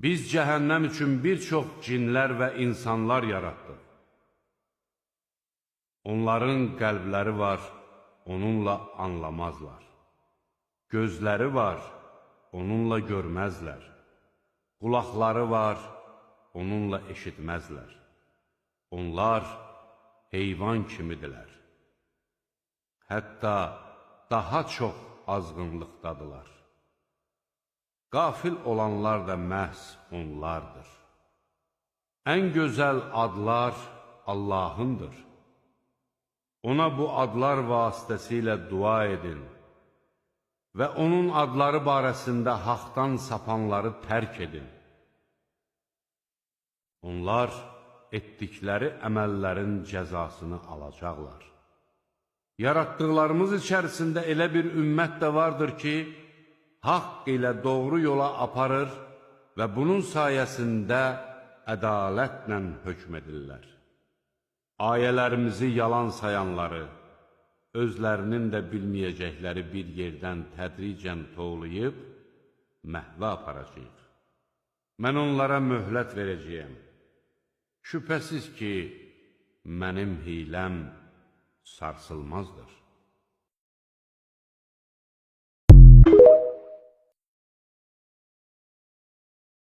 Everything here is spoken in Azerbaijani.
Biz cəhənnəm üçün bir çox cinlər və insanlar yaratdıq. Onların qəlbləri var, onunla anlamazlar. Gözləri var, onunla görməzlər. Qulaqları var, onunla eşitməzlər. Onlar heyvan kimidirlər. Hətta daha çox azğınlıqdadılar. Qafil olanlar da məhz onlardır. Ən gözəl adlar Allahındır. Ona bu adlar vasitəsilə dua edin və onun adları barəsində haqdan sapanları tərk edin. Onlar etdikləri əməllərin cəzasını alacaqlar. Yaratdıqlarımız içərisində elə bir ümmət də vardır ki, haqq ilə doğru yola aparır və bunun sayəsində ədalətlə hökm edirlər. Ayələrimizi yalan sayanları, özlərinin də bilməyəcəkləri bir yerdən tədricən tovlayıb, məhvə aparacaq. Mən onlara möhlət verəcəyəm. Şübhəsiz ki, mənim hiləm sarsılmazdır.